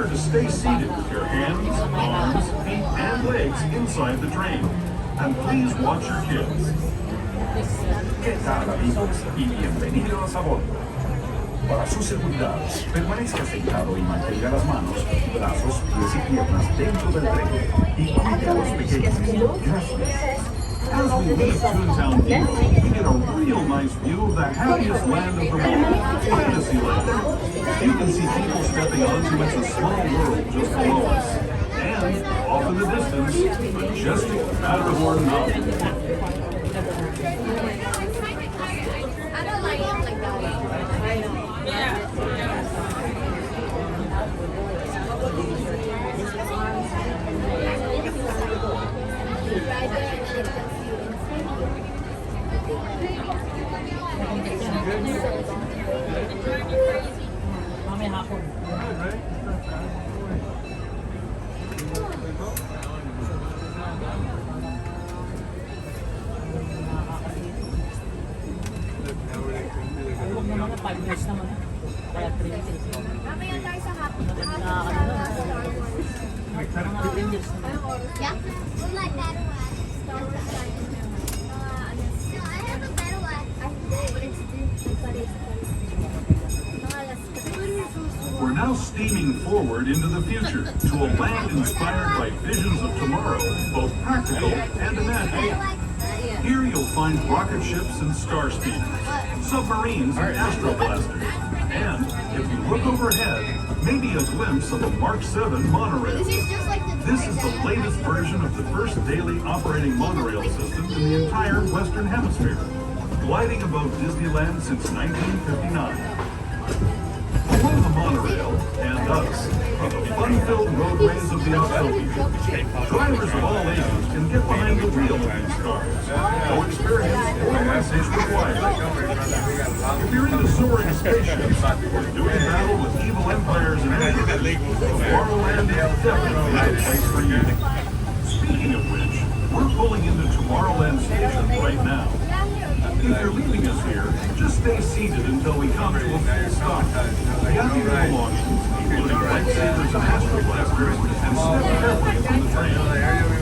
Remember to stay seated with your hands, arms, feet, and legs inside the train. And please watch your kids. ¿Qué tal, amigos? Y bienvenidos a bordo. Para su seguridad, permanezca sentado y mantenga las manos, brazos, pies y piernas dentro del tren. Y cuide a los pequeños. Gracias. As we leave Toontown, we get a real nice view of the happiest land of them all, Fantasyland. You can see people stepping onto It's a Small World just below us. And, off in the distance, majestic Matterhorn Mountain. Mamaya hapon. Huwag naman na 5 years naman. Kaya 3 years. Mamaya tayo sa hapon. Mga 10 years naman. Yeah? We'll like that one. Star Wars. No, I have a better one. I did. It's We're now steaming forward into the future to a land inspired by visions of tomorrow, both practical and imagined. Here you'll find rocket ships and star speeders, submarines and astro blasters, and if you look overhead, maybe a glimpse of a Mark 7 monorail. This is the latest version of the first daily operating monorail system in the entire Western Hemisphere, gliding above Disneyland since 1959. Below the monorail and us are the fun-filled roadways of the Utopia. Drivers of all ages can get behind the wheel of these cars. No experience or license required. If you're into soaring spaceships or doing battle with evil empires and empires, Tomorrowland is definitely the place for you. Speaking of which, we're pulling into Tomorrowland Station right now. If you're leaving us here, just stay seated until we come to a full stop. Gather your belongings, including lightsabers and astro blasters, and step carefully from the train.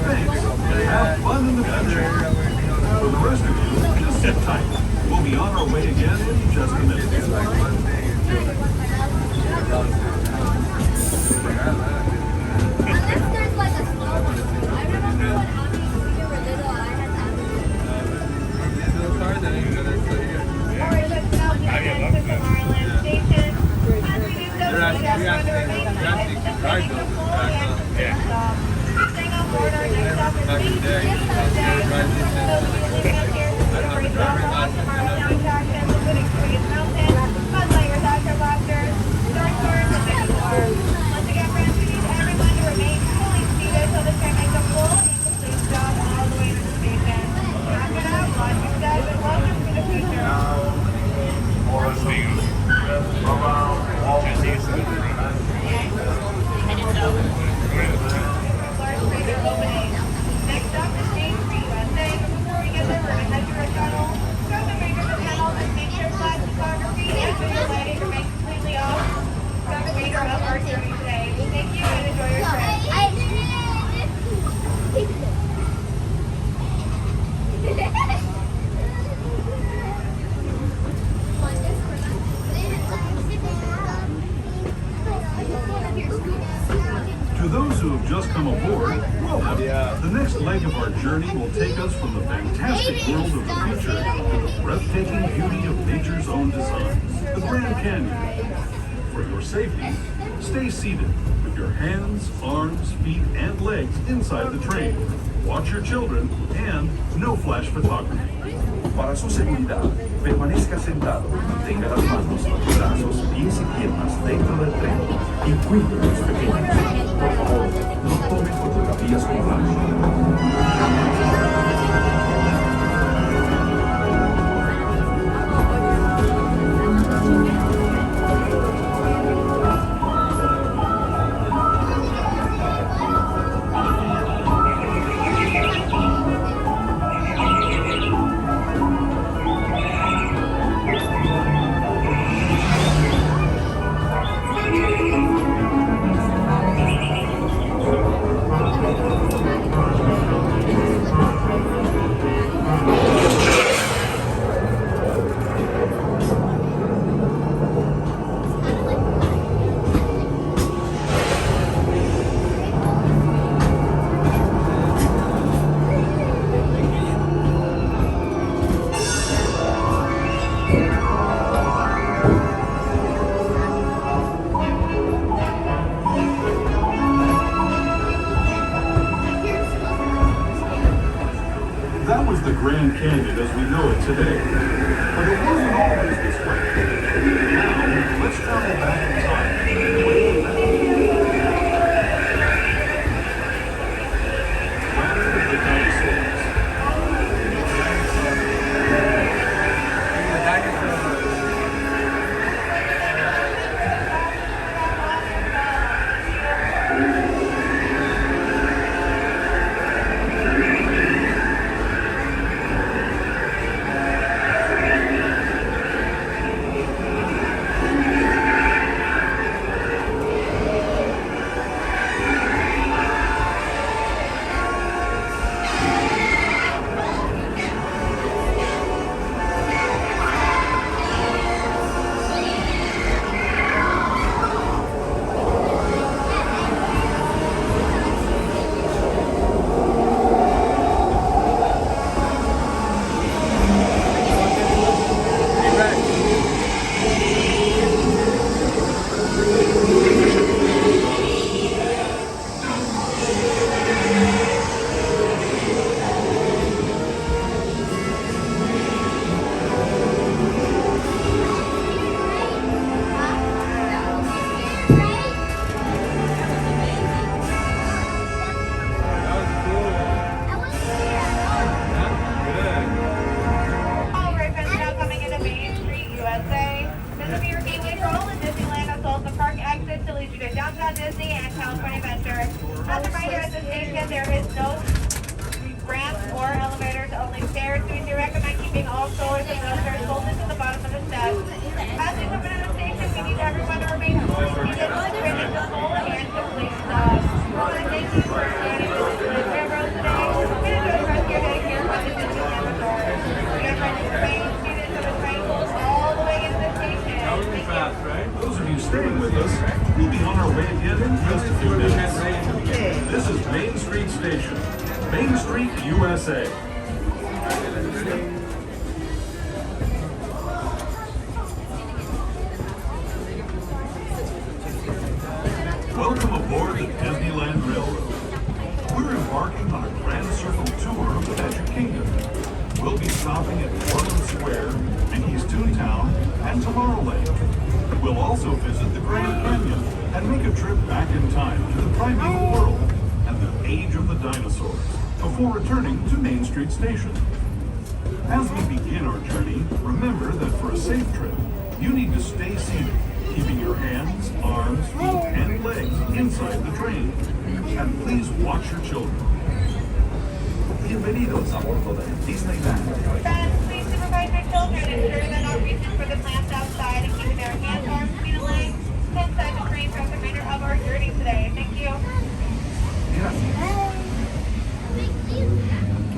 Thanks, and have fun in the future. For the rest of you, just sit tight. We'll be on our way again in just a minute. Unless there's like a slow one. I remember when Abby, we were little, I had that. Alright, let's now begin to Tomorrowland Station. As we do so, we ask for the remaining flights to stay the full and stop. Staying on board our next stop is Beach this Sunday. So we will be up here to celebrate the overall Tomorrowland attractions, including Korean Mountain, Buzz Lightyear's Astro Blasters, Star Tours, and many more. Once again, friends, we need everyone to remain fully seated so the train makes a full and complete stop all the way to the station. After that, watch your step and welcome to the future. Next up is Stage 3 USA. Before we get there, we're going to head to our tunnel. Start the major panels and make sure flash photography and visual lighting remain completely off. Start the remainder of our journey today. Thank you and enjoy your trip. To those who have just come aboard, welcome. The next leg of our journey will take us from the fantastic world of the future to the breathtaking beauty of nature's own design, the Grand Canyon. For your safety, stay seated with your hands, arms, feet, and legs inside the train. Watch your children and no flash photography. Para su seguridad, permanezca sentado y mantenga las manos, brazos, pies y piernas dentro del tren. Y cuide a los pequeños. Por favor, no tomen fotografías con flash. Grand Canyon as we know it today. But it wasn't always this way. Now, let's travel back in time. Way back. Planet of the Dinosaurs. All ribbons now coming into Main Street, USA. This will be your gateway for all of Disneyland as well as the park exit to lead you to Downtown Disney and California Adventure. As a reminder, at the station there is no ramps or elevators, only stairs. We do recommend keeping all strollers and wheelchairs bolted to the bottom of the steps. As we come into the station, we need everyone to remain fully seated, ready to hold and complete stop. We want to thank you for joining the Disneyland Railroad today. We enjoy the rest of your day here at the Disneyland Resort. We are trying to remain seated so the train goes all the way into the station. Thank you. Those of you staying with us, we'll be on our way again in just a few minutes. This is Main Street Station, Main Street, USA. Welcome aboard the Disneyland Railroad. We're embarking on a grand circle tour of the Magic Kingdom. We'll be stopping at Orland Square, Mickey's Toontown, and Tomorrowland. We'll also visit the Grand Canyon and make a trip back in time to the primeval world and the age of the dinosaurs before returning to Main Street Station. As we begin our journey, remember that for a safe trip, you need to stay seated, keeping your hands, arms, feet, and legs inside the train. And please watch your children. Bienvenidos a bordo del Disneyland. Friends, please supervise your children, ensuring they're not reaching for the plants outside and keeping their hands, arms, feet, and legs inside the train throughout the remainder of our journey today. Thank you.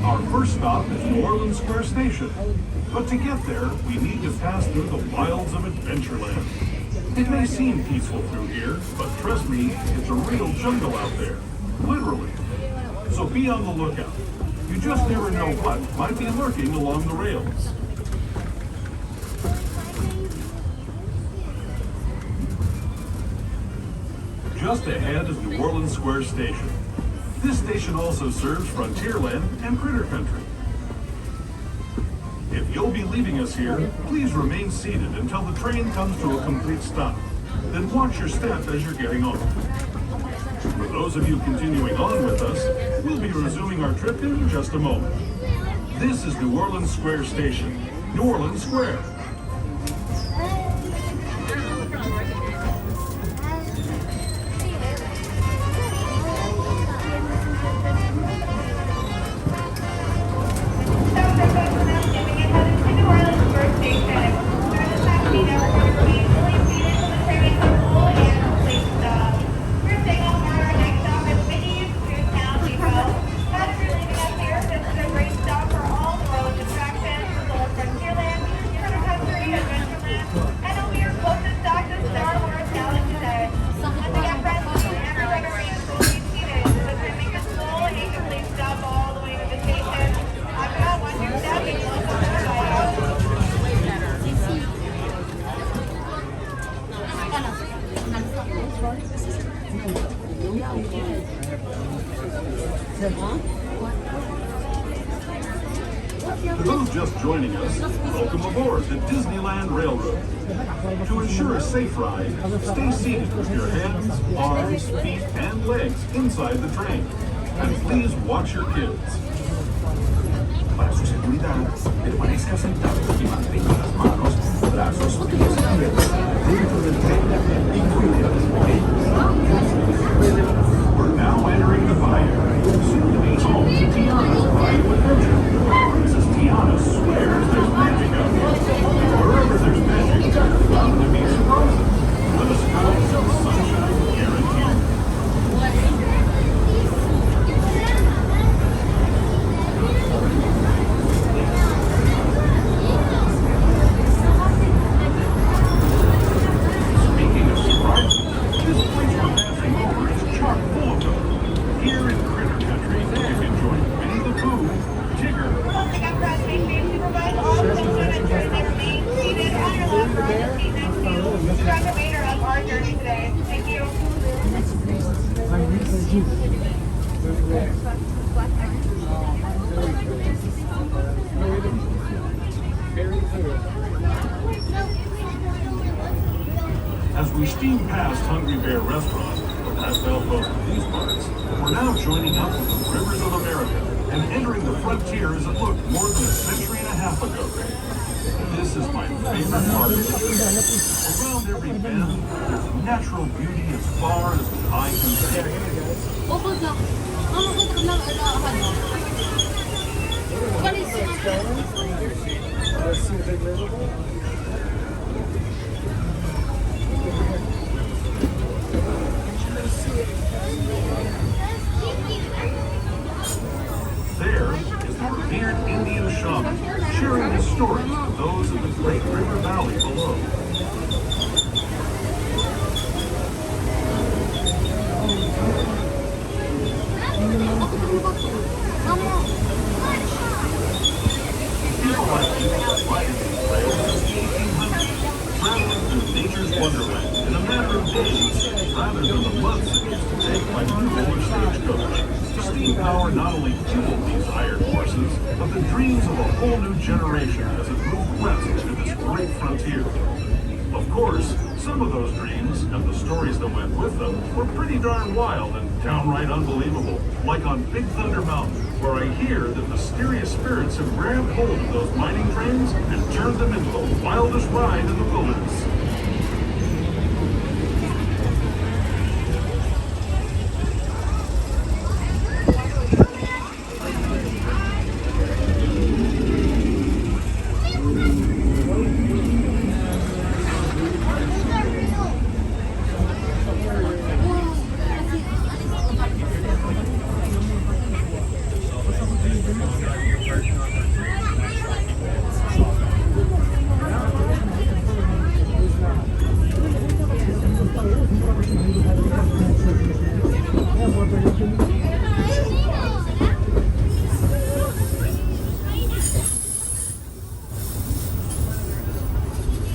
Our first stop is New Orleans Square Station. But to get there, we need to pass through the wilds of Adventureland. It may seem peaceful through here, but trust me, it's a real jungle out there. Literally. So be on the lookout. You just never know what might be lurking along the rails. Just ahead is New Orleans Square Station. This station also serves Frontierland and Critter Country. If you'll be leaving us here, please remain seated until the train comes to a complete stop. Then watch your step as you're getting on. For those of you continuing on with us, we'll be resuming our trip in just a moment. This is New Orleans Square Station, New Orleans Square. Great stop for all the road attractions, as well as Frontierland, To those just joining us, welcome aboard the Disneyland Railroad. To ensure a safe ride, stay seated with your hands, arms, feet, and legs inside the train. And please watch your kids. Para su seguridad, permanezca sentado y mantenga las manos, brazos, pies y piernas dentro del tren, incluidas las pequeñas. We're now entering the bayou, soon to be home to Tiana's Bayou Adventure. Princess Tiana swears there's magic out there. Wherever there's magic, there's bound to be surprises. With a sky and sunshine guaranteed. Speaking of surprises, this place we're passing over is chock full of them. Here in Critter Country, you can join Winnie the Pooh, Tigger, Closing up front, please be supervised. All children ensure they remain seated on your left or on the seat next to you. Throughout the remainder of our journey today. Thank you. As we steam past Hungry Bear Restaurant, the last outpost of these parts, we're now joining up with the Rivers of America and entering the frontier as it looked more than a century and a half ago. This is my favorite part of the trip. Around every bend, there's natural beauty as far as the eye can see. What is it? There is the revered Indian shaman sharing his stories with those in the Great River Valley below. People like you have ridden these trails since the 1800s, traveling through nature's wonderland in a matter of days, rather than the months it used to take by mule or stagecoach. Steam power not only fueled these iron horses, but the dreams of a whole new generation as it moved west to this great frontier. Of course, some of those dreams and the stories that went with them were pretty darn wild and downright unbelievable, like on Big Thunder Mountain, where I hear that mysterious spirits have grabbed hold of those mining trains and turned them into the wildest ride in the wilderness.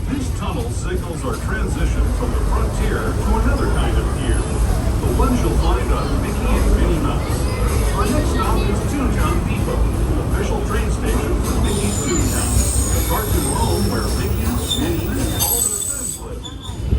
This tunnel signals our transition from the frontier to another kind of gear, the ones you'll find on Mickey and Minnie Mouse. Our next stop is Toontown Depot, the official train station for Mickey's Toontown, a cartoon home where Mickey, Minnie, and all their friends live.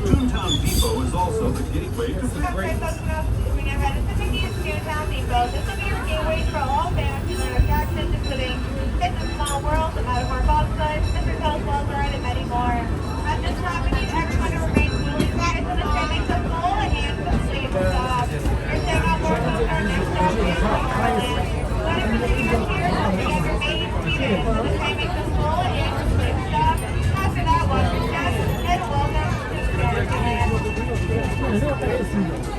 Toontown Depot is also the gateway to Train customers, we now headed to Mickey's Toontown Depot. This will be your gateway for all fans to learn attractions including It's a Small World, the Matterhorn bobsled, Mr. Telephone Ride, and many more. At this property, everyone who remains fully seated to the train makes a full and complete stop. You're staying on board with our next stop is Ambient. Whatever city you're here, you have remained seated until the train makes a full and complete stop. After that, wash your chest and welcome to Disneyland.